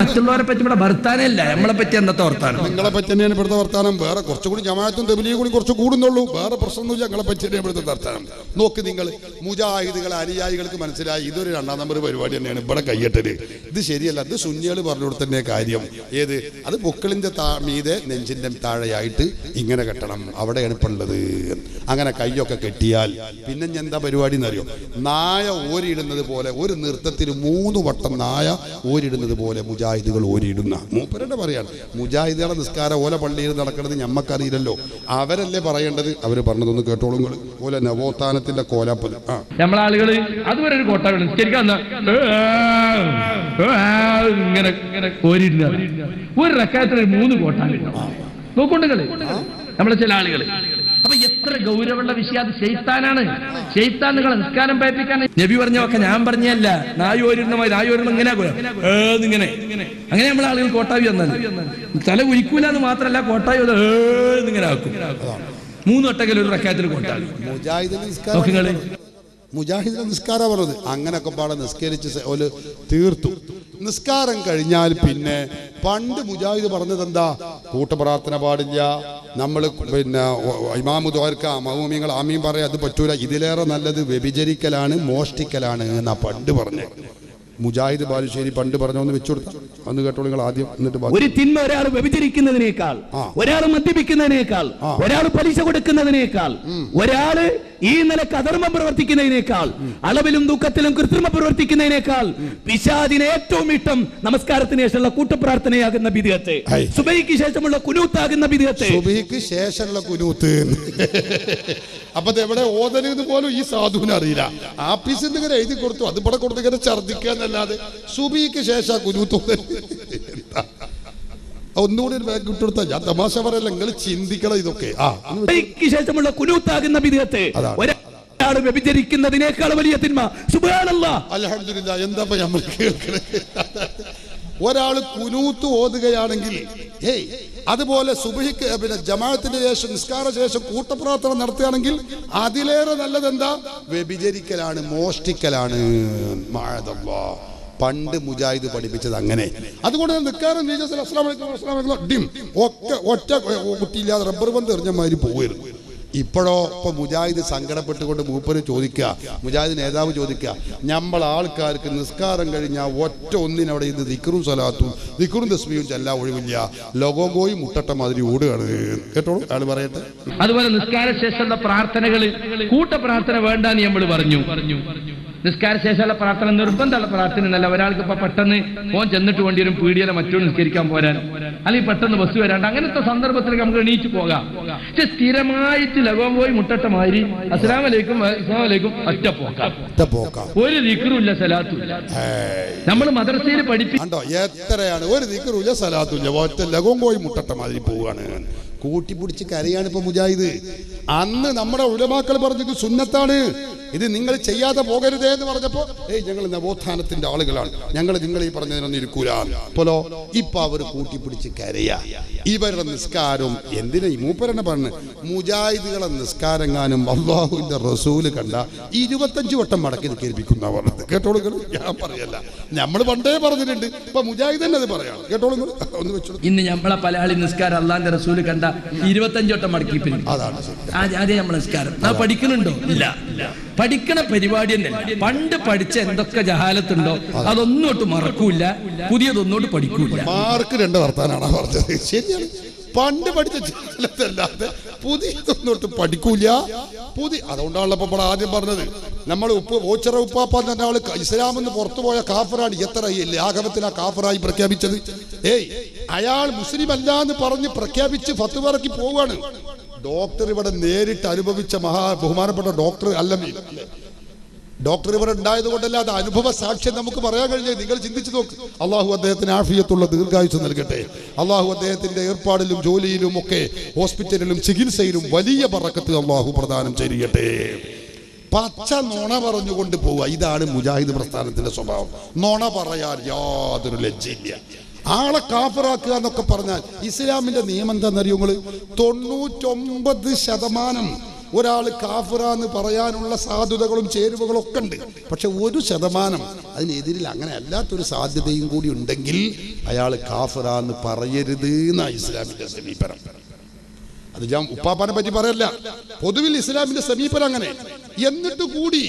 മറ്റുള്ളവരെ പറ്റി ഇവിടെ വർത്താനല്ല, നമ്മളെ പറ്റി എന്നത്തെ വർത്താനം. നിങ്ങളെ പറ്റി തന്നെയാണ് ഇവിടുത്തെ വർത്താനം. വേറെ കുറച്ചുകൂടി ജമാഅത്തും തബ്ലീഗും കൂടി കുറച്ച് കൂടുന്നുള്ളൂ. വേറെ പ്രശ്നമൊന്നുമില്ല. ഞങ്ങളെ പറ്റി തന്നെയാണ് ഇവിടുത്തെ വർത്താനം. നോക്ക് നിങ്ങൾ, മുജാഹിദുകളെ അനുയായികൾക്ക് മനസ്സിലായി ഇതൊരു 2ാം നമ്പർ പരിപാടി തന്നെയാണ് ഇവിടെ കയ്യട്ടല്. ഇത് ശരിയല്ല. ഇത് സുന്നികൾ പറഞ്ഞുകൊടുത്ത തന്നെ കാര്യം. ഏത്? അത് പൊക്കിളിന്റെ മീതെ നെഞ്ചിന്റെ താഴെയായിട്ട് ഇങ്ങനെ കെട്ടണം. അവിടെയാണ് ഇപ്പം ഉള്ളത്. അങ്ങനെ കയ്യൊക്കെ കെട്ടിയാൽ പിന്നെ എന്താ പരിപാടി എന്നറിയോ? നായ ഓരിയിടുന്നത് പോലെ ഒരു നൃത്തത്തിൽ 3 വട്ടം നായ ഓരിടുന്നത് പോലെ മുജാഹിദുകൾ ഓരിയിടുന്ന മൂപ്പരുടെ പറയാണ്. മുജാഹിദുകളെ നിസ്കാരം ഓല പള്ളിയിൽ നടക്കുന്നത് ഞമ്മക്കറിയില്ലല്ലോ. അവരല്ലേ പറയേണ്ടത്. അവര് പറഞ്ഞതൊന്ന് കേട്ടോളൂ. ഓല നവോത്ഥാനത്തിന്റെ കോലാപ്പത്. നമ്മളെ ആളുകള് അതുവരെ ഒരു കോട്ട നിസ്കരിക്കാൻ ഇങ്ങനെ ഓരിയിടുന്ന ഒരു റക്കായത്തിൽ 3 കോട്ട നോക്കുണ്ടെങ്കിൽ നമ്മളെ ചില ആളുകള്. അപ്പൊ എത്ര ഗൗരവമുള്ള വിഷയം. അത് ശൈത്താനാണ്. ശൈത്താൻ നിങ്ങളെ നിസ്കാരം പേപ്പിക്കാൻ നബി പറഞ്ഞൊക്കെ ഞാൻ പറഞ്ഞല്ല. നായോരുന്നമായി നായോരുന്ന ഇങ്ങനെ ഇങ്ങനെ അങ്ങനെ നമ്മളെ ആളുകൾ കോട്ടാവി വന്നത് തല ഉരിക്കൂല എന്ന് മാത്രല്ല കോട്ടാവി ഇങ്ങനെ ആക്കും. 3 വട്ടക്കൽ ഒരു റക്കായത്തിൽ കോട്ടാവി. മുജാഹിദിന്റെ നിസ്കാരം പറഞ്ഞത് അങ്ങനെയൊക്കെ പാടെ നിസ്കരിച്ച് ഒരു തീർത്തു. നിസ്കാരം കഴിഞ്ഞാൽ പിന്നെ പണ്ട് മുജാഹിദ് പറഞ്ഞത് എന്താ? കൂട്ടപ്രാർത്ഥന പാടില്ല. നമ്മൾ പിന്നെ ഇമാമു ദ്വാരക്ക മൗമിയങ്ങൾ ആമീൻ പറയാം. അത് പറ്റൂല. ഇതിലേറെ നല്ലത് വ്യഭിചരിക്കലാണ്, മോഷ്ടിക്കലാണ് എന്നാ പണ്ട് പറഞ്ഞത്. മുജാഹിദ് ബാലുശ്ശേരി പണ്ട് പറഞ്ഞൊന്ന് വെച്ചു കൊടുത്ത അന്ന് കേട്ടോളൂ നിങ്ങൾ ആദ്യം. എന്നിട്ട് ഒരു തിന്മ ഒരാൾ വ്യഭിചരിക്കുന്നതിനേക്കാൾ, ഒരാൾ മദ്യപിക്കുന്നതിനേക്കാൾ, ഒരാൾ പലിശ കൊടുക്കുന്നതിനേക്കാൾ, ഒരാള് ഈ നിലക്ക് അധർമ്മം പ്രവർത്തിക്കുന്നതിനേക്കാൾ, അളവിലും ദുഃഖത്തിലും കൃത്രിമം പ്രവർത്തിക്കുന്നതിനേക്കാൾ പിശാചിന് ഏറ്റവും ഇഷ്ടം നമസ്കാരത്തിന് ശേഷമുള്ള കൂട്ടപ്രാർത്ഥനയാകുന്ന ബിദ്അത്ത്, സുബഹിക്ക് ശേഷമുള്ള കുനൂത്താകുന്ന ബിദ്അത്ത്. സുബഹിക്ക് ശേഷമുള്ള കുനൂത്ത് അപ്പൊ എവിടെ ഓതരുത് പോലും ഈ സാധുവിന് അറിയില്ല. ആഫീസിൽ നിന്ന് ഇങ്ങനെ എഴുതി കൊടുത്തു. അത് ഇവിടെ കൊടുത്ത് ഇങ്ങനെ ഛർദ്ദിക്കാന്നല്ലാതെ സുബഹിക്ക് ശേഷം കുനൂത്ത് ഒന്നുകൂടി ഒരു ബാഗ് ഇട്ടുകൊടുത്താ. ഞാൻ തമാശ പറയല്ല, നിങ്ങൾ ചിന്തിക്കണം ഇതൊക്കെ. ശേഷമുള്ള കുനൂത്താകുന്ന ബിദ്അത്ത് ഒരാൾ വ്യഭിചരിക്കുന്നതിനേക്കാൾ വലിയ തിന്മ. സുബ്ഹാനല്ലാഹ്, അൽഹംദുലില്ലാഹ്. എന്താ നമ്മൾ കേൾക്കണേ? ഒരാൾ കുനൂത്ത് ഓതുകയാണെങ്കിൽ അതുപോലെ സുബ്ഹിക്ക് പിന്നെ ജമാഅത്തിന്റെ ശേഷം നിസ്കാര ശേഷം കൂട്ടപ്രാർത്ഥന നടത്തുകയാണെങ്കിൽ അതിലേറെ നല്ലത് എന്താ? വ്യഭിചരിക്കലാണ്, മോഷ്ടിക്കലാണ്. മഅദല്ലാഹ്. പണ്ട് മുജാഹിദ് പഠിപ്പിച്ചത് അങ്ങനെ. അതുകൊണ്ട് നിൽക്കാറും ഒറ്റ കുട്ടിയില്ലാതെ റബ്ബർ ബന്ധം എറിഞ്ഞ മാതിരി പോകരുത്. ഇപ്പോഴോ ഇപ്പൊ മുജാഹിദ് സങ്കടപ്പെട്ടുകൊണ്ട് മൂപ്പര് ചോദിക്കുക, മുജാഹിദ് നേതാവ് ചോദിക്കുക, നമ്മൾ ആൾക്കാർക്ക് നിസ്കാരം കഴിഞ്ഞാൽ ഒറ്റ ഒന്നിനവിടെ ഇത് ദിക്റും സലാത്തും ദിക്റും തസ്ബീഹും ചെല്ലാൻ ഒഴിവില്ല, ലോകോയി മുട്ടട്ട മാതിരി ഓടുകയാണ്. കേട്ടോളൂ, അയാൾ പറയട്ടെ. അതുപോലെ നിസ്കാര ശേഷമുള്ള പ്രാർത്ഥനകള് കൂട്ട പ്രാർത്ഥന വേണ്ടാന്ന് നമ്മൾ പറഞ്ഞു. നിസ്കാര ശേഷമുള്ള പ്രാർത്ഥന നിർബന്ധമുള്ള പ്രാർത്ഥന എന്നല്ല. ഒരാൾക്ക് ഇപ്പൊ പെട്ടെന്ന് ഫോൺ ചെന്നിട്ട് വേണ്ടി വരും, പീടികയിലെ മറ്റോ നിസ്കരിക്കാൻ പോരാൻ, അല്ലെങ്കിൽ പെട്ടെന്ന് ബസ് വരാണ്ട്, അങ്ങനത്തെ സന്ദർഭത്തിലേക്ക് നമുക്ക് എണീറ്റ് പോകാം. പക്ഷെ സ്ഥിരമായിട്ട് ലഗോം പോയി മുട്ടട്ട മാതിരി അസ്സലാമലൈക്കും അസ്സലാമലൈക്കും ഒറ്റ പോക്കാം. ഒരു ദിക്റുമില്ല, സലാത്തുമില്ല. നമ്മൾ മദ്രസയിൽ പഠിപ്പിക്കണ്ടോ എത്രയാണ്? ഒരു ദിക്റുമില്ല, സലാത്തുമില്ല, ഒറ്റ ലഗോം പോയി മുട്ടട്ട മാതിരി പോവാണ്. കൂട്ടിപ്പിടിച്ച് കരയാണ് ഇപ്പൊ മുജാഹിദ്. അന്ന് നമ്മുടെ ഉലമാക്കൾ പറഞ്ഞത് സുന്നത്താണ്, ഇത് നിങ്ങൾ ചെയ്യാതെ പോകരുതേ എന്ന് പറഞ്ഞപ്പോ ഞങ്ങൾ നവോത്ഥാനത്തിന്റെ ആളുകളാണ്, ഞങ്ങൾ നിങ്ങൾ ഈ പറഞ്ഞതിനൊന്നും ഇരിക്കൂല പോലോ. ഇപ്പൊ അവർ കൂട്ടിപ്പിടിച്ച് കരയാ. ഇവരുടെ നിസ്കാരം എന്തിനാ? ഈ മൂപ്പരനെ പറഞ്ഞു, മുജാഹിദുകളെ നിസ്കാരങ്ങാനും അള്ളാഹുവിന്റെ റസൂല് കണ്ട 25 വട്ടം മടക്കി നിൽക്കേൽപ്പിക്കുന്ന പറഞ്ഞത്. കേട്ടോളൂ, ഞാൻ പറയല്ല, നമ്മൾ പണ്ടേ പറഞ്ഞിട്ടുണ്ട്. ഇപ്പൊ മുജാഹിദ് തന്നെ അത് പറയാം. കേട്ടോളൂ, ഒന്ന് വെച്ചോളൂ. ഇന്ന് നമ്മളെ പലയാളി നിസ്കാരം അള്ളാന്റെ റസൂല് കണ്ട 25 വട്ടം മടക്കി. അതാണ് ആദ്യം നമ്മൾ നിസ്കാരം പഠിക്കുന്നുണ്ടോ? ഇല്ല. പഠിക്കണ പരിപാടി തന്നെ. പണ്ട് പഠിച്ച എന്തൊക്കെ ജഹാലത്തുണ്ടോ അതൊന്നോട്ട് മറക്കൂല, പുതിയതൊന്നോട്ട് പഠിക്കൂല. മാർക്ക് 2 വർത്താനാണ് പറഞ്ഞത്. ശരിയാണ്, പണ്ട് പഠിച്ച ജഹാലത്തല്ലാതെ പുതിയതൊന്നോട്ട് പഠിക്കൂല. അതുകൊണ്ടാണല്ലോ ഇപ്പൊ ആദ്യം പറഞ്ഞത്, നമ്മൾ ഓച്ചിറ ഉപ്പാപ്പ തന്നെ ആള് ഇസ്ലാമെന്ന് പുറത്തു പോയ കാഫറാണ്. എത്ര ലാഘവത്തിലാ കാഫറായി പ്രഖ്യാപിച്ചത്. അയാൾ മുസ്ലിം അല്ല എന്ന് പറഞ്ഞ് പ്രഖ്യാപിച്ച് ഫത്വ ഇറക്കി പോവാണ്. ഡോക്ടർ ഇവിടെ നേരിട്ട് അനുഭവിച്ച ബഹുമാനപ്പെട്ട ഡോക്ടർ അല്ലമീൻ, ഡോക്ടർ ഇവിടെ ഉണ്ടായത് കൊണ്ടല്ല, അത് അനുഭവ സാക്ഷ്യം നമുക്ക് പറയാൻ കഴിഞ്ഞത്. നിങ്ങൾ ചിന്തിച്ചു നോക്ക്. അള്ളാഹു അദ്ദേഹത്തിന് ആഫിയത്തുള്ള ദീർഘായുസ് നൽകട്ടെ. അള്ളാഹു അദ്ദേഹത്തിന്റെ ഏർപ്പാടിലും ജോലിയിലും ഒക്കെ ഹോസ്പിറ്റലിലും ചികിത്സയിലും വലിയ ബറക്കത്ത് അള്ളാഹു പ്രദാനം ചെയ്യട്ടെ. പച്ച നുണ പറഞ്ഞുകൊണ്ട് പോവുക, ഇതാണ് മുജാഹിദ് പ്രസ്ഥാനത്തിന്റെ സ്വഭാവം. നുണ പറയാൻ യാതൊരു ലജ്ജയില്ല. ആളെ കാഫിറാക്കുക എന്നൊക്കെ പറഞ്ഞാൽ ഇസ്ലാമിന്റെ നിയമം എന്താണെന്നറിയോ നിങ്ങൾ? 99% ഒരാൾ കാഫിറാന്ന് പറയാനുള്ള സാധ്യതകളും ചേരുവകളും ഒക്കെ ഉണ്ട്. പക്ഷെ 1% അതിനെതിരിൽ അങ്ങനെ അല്ലാത്തൊരു സാധ്യതയും കൂടി ഉണ്ടെങ്കിൽ അയാൾ കാഫിറാന്ന് പറയരുത് എന്നാ ഇസ്ലാമിന്റെ സമീപനം. അത് ഞാൻ ഉപ്പാപ്പാനെ പറ്റി പറയല്ല, പൊതുവിൽ ഇസ്ലാമിന്റെ സമീപനം അങ്ങനെ. എന്നിട്ട് കൂടി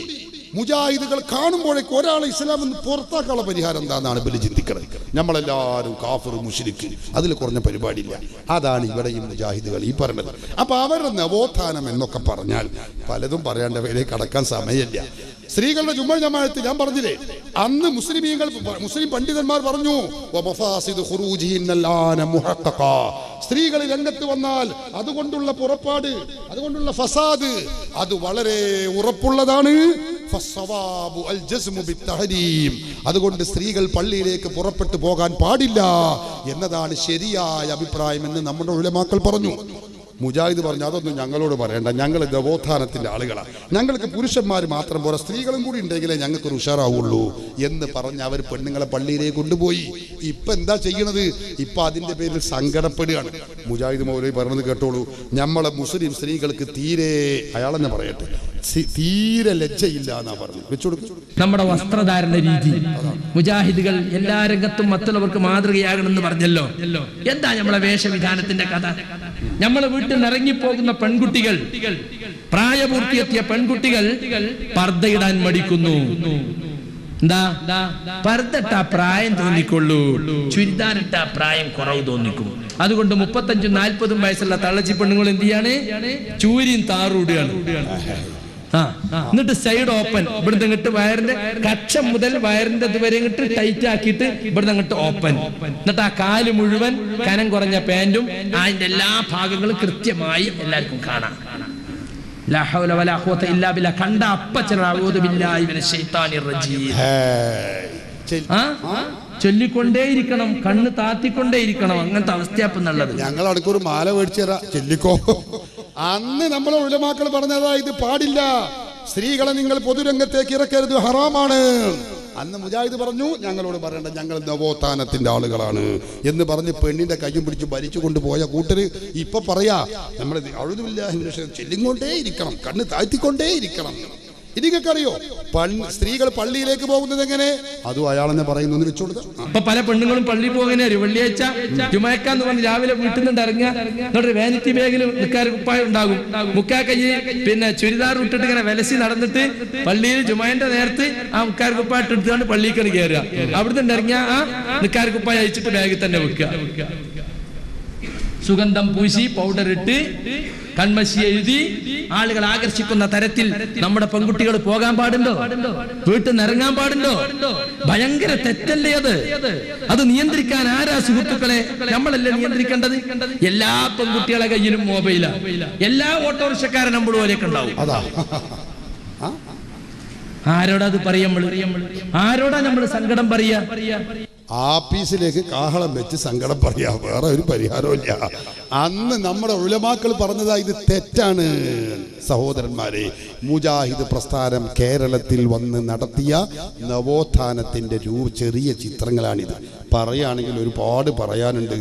മുജാഹിദുകൾ കാണുമ്പോഴേക്കും ഒരാളെ ഇസ്ലാമിൽ നിന്ന് പുറത്താക്കാനുള്ള പരിഹാരം എന്താണെന്നാണ് ഇവര് ചിന്തിക്കുന്നത്. നമ്മളെല്ലാവരും കാഫിർ മുശ്രിക്ക്, അതിൽ കുറഞ്ഞ പരിപാടിയില്ല. അതാണ് ഇവിടെയും മുജാഹിദുകൾ ഈ പറഞ്ഞത്. അപ്പൊ അവരുടെ നവോത്ഥാനം എന്നൊക്കെ പറഞ്ഞാൽ പലതും പറയാണ്ട് അവയിലേക്ക് കടക്കാൻ സമയമില്ല. സ്ത്രീകളുടെ ജുമുഅ ജമാഅത്ത് ഞാൻ പറഞ്ഞില്ലേ, അന്ന് മുസ്ലിം പണ്ഡിതന്മാർ പറഞ്ഞു സ്ത്രീകൾ രംഗത്ത് വന്നാൽ അതുകൊണ്ടുള്ള പുറപ്പാട്, അതുകൊണ്ടുള്ള ഫസാദ് അത് വളരെ ഉറപ്പുള്ളതാണ്. അതുകൊണ്ട് സ്ത്രീകൾ പള്ളിയിലേക്ക് പുറപ്പെട്ടു പോകാൻ പാടില്ല എന്നതാണ് ശരിയായ അഭിപ്രായം എന്ന് നമ്മുടെ ഉലമാക്കൾ പറഞ്ഞു. മുജാഹിദ് പറഞ്ഞു അതൊന്നും ഞങ്ങളോട് പറയണ്ട, ഞങ്ങൾ നവോത്ഥാനത്തിന്റെ ആളുകളാണ്, ഞങ്ങൾക്ക് പുരുഷന്മാർ മാത്രം പോരാ സ്ത്രീകളും കൂടി ഉണ്ടെങ്കിലേ ഞങ്ങൾക്ക് ഉഷാറാവുള്ളൂ എന്ന് പറഞ്ഞ് അവർ പെണ്ണുങ്ങളെ പള്ളിയിലേക്ക് കൊണ്ടുപോയി. ഇപ്പൊ എന്താ ചെയ്യണത്? ഇപ്പൊ അതിന്റെ പേരിൽ സങ്കടപ്പെടുകയാണ്. മുജാഹിദ് മൗലവി പറഞ്ഞത് കേട്ടോളൂ, നമ്മളെ മുസ്ലിം സ്ത്രീകൾക്ക് തീരെ, അയാളെന്നെ പറയട്ടെ, തീരെ ലജ്ജയില്ല എന്നാ പറഞ്ഞു. വെച്ചുകൊടുക്കും നമ്മുടെ വസ്ത്രധാരണ രീതി. മുജാഹിദുകൾ എല്ലാ രംഗത്തും മറ്റുള്ളവർക്ക് മാതൃകയാകണമെന്ന് പറഞ്ഞല്ലോ. എന്താ നമ്മളെ വേഷവിധാനത്തിന്റെ കഥ? നമ്മളെ വീട്ടിൽ നിന്ന് ഇറങ്ങിപ്പോകുന്ന പെൺകുട്ടികൾ, പ്രായപൂർത്തിയെത്തിയ പെൺകുട്ടികൾ പർദ്ദയിടാൻ മടിക്കുന്നു. എന്താ? പർദ്ദട്ട പ്രായം തോന്നിക്കൊള്ളൂ, ചുരിദാറിട്ട പ്രായം കുറവ് തോന്നിക്കും. അതുകൊണ്ട് 35-40 വയസ്സുള്ള തള്ളച്ചി പെണ്ണുങ്ങൾ എന്ത് ചെയ്യാണ്? ചൂരിയും താറൂടുകയാണ്. എന്നിട്ട് സൈഡ് ഓപ്പൻ, ഇവിടുന്ന് ഇങ്ങോട്ട് വയറിന്റെ കക്ഷം മുതൽ വയറിന്റെ ഇതുവരെ ഇങ്ങോട്ട് ടൈറ്റ് ആക്കിയിട്ട് ഇവിടുന്ന് അങ്ങോട്ട് ഓപ്പൻ. എന്നിട്ട് ആ കാല് മുഴുവൻ കനം കുറഞ്ഞ പാന്റും അതിന്റെ എല്ലാ ഭാഗങ്ങളും കൃത്യമായി എല്ലാവർക്കും കാണാം. കണ്ട ചൊല്ലിക്കൊണ്ടേയിരിക്കണം, കണ്ണ് താത്തിക്കൊണ്ടേയിരിക്കണം. അങ്ങനത്തെ അവസ്ഥയാപ്പെന്നുള്ളത്. ഞങ്ങൾ അടുക്കൊരു മാല മേടിച്ചേരാ ചൊല്ലിക്കോ. അന്ന് നമ്മളെ ഉലമാക്കൾ പറഞ്ഞതാ ഇത് പാടില്ല, സ്ത്രീകളെ നിങ്ങൾ പൊതുരംഗത്തേക്ക് ഇറക്കരുത്, ഹറാമാണ്. അന്ന് മുജാഹിദ് പറഞ്ഞു ഞങ്ങളോട് പറയണ്ട, ഞങ്ങൾ നവോത്ഥാനത്തിന്റെ ആളുകളാണ് എന്ന് പറഞ്ഞ് പെണ്ണിന്റെ കയ്യും പിടിച്ച് ഭരിച്ചു കൊണ്ടുപോയ കൂട്ടര് ഇപ്പൊ പറയാ നമ്മൾ ചെല്ലിക്കൊണ്ടേ ഇരിക്കണം, കണ്ണ് താഴ്ത്തിക്കൊണ്ടേ ഇരിക്കണം. ഇതിനൊക്കെ അറിയോ സ്ത്രീകൾ പള്ളിയിലേക്ക് പോകുന്നത് എങ്ങനെ? അതും അയാളെന്നെ പറയുന്നു വെച്ചുകൊടുത്ത. അപ്പൊ പല പെണ്ണുങ്ങളും പള്ളിയിൽ പോകുന്ന വെള്ളിയാഴ്ച ജുമാക്കാന്ന് പറഞ്ഞ് രാവിലെ വീട്ടിൽ നിന്ന് ഇറങ്ങുക, വാനിറ്റി ബാഗിൽ നിൽക്കാർ കുപ്പായം ഉണ്ടാകും, മുക്കാ കയ്യിൽ പിന്നെ ചുരിദാർ ഇട്ടിട്ട് ഇങ്ങനെ വിലസി നടന്നിട്ട് പള്ളിയിൽ ജുമാന്റെ നേരത്ത് ആ മുക്കാർ കുപ്പായിട്ട് എടുത്തുകൊണ്ട് പള്ളിയിൽ കയറുക. അവിടുന്ന് ഇറങ്ങിയ ആ നിക്കാർ കുപ്പായ അയച്ചിട്ട് ബാഗിൽ തന്നെ വെക്കുക. സുഗന്ധം പൂശി പൗഡർ ഇട്ട് കൺമശി എഴുതി ആളുകൾ ആകർഷിക്കുന്ന തരത്തിൽ നമ്മുടെ പെൺകുട്ടികൾ പോകാൻ പാടുണ്ടോ? വീട്ടിൽ നിന്ന് ഇറങ്ങാൻ പാടുണ്ടോ? ഭയങ്കര തെറ്റല്ലേ അത്? അത് നിയന്ത്രിക്കാൻ ആരാ സുഹൃത്തുക്കളെ? നമ്മളല്ലേ നിയന്ത്രിക്കേണ്ടത്? എല്ലാ പെൺകുട്ടികളെ കയ്യിലും മൊബൈലാ, എല്ലാ ഓട്ടോറിക്ഷക്കാരെ നമ്പർ പോലെയൊക്കെ ഉണ്ടാവും. ആരോടാ അത് പറയാ? ആരോടാ നമ്മൾ സങ്കടം പറയാ? ആപ്പീസിലേക്ക് കാഹളം വെച്ച് സങ്കടം പറയാ, വേറെ ഒരു പരിഹാരവും ഇല്ല. അന്ന് നമ്മുടെ ഉലമാക്കൾ പറഞ്ഞതാ ഇത് തെറ്റാണ്. സഹോദരന്മാരെ, മുജാഹിദ് പ്രസ്ഥാനം കേരളത്തിൽ വന്ന് നടത്തിയ നവോത്ഥാനത്തിന്റെ ചെറിയ ചിത്രങ്ങളാണിത്. പറയുകയാണെങ്കിൽ ഒരുപാട് പറയാനുണ്ട്.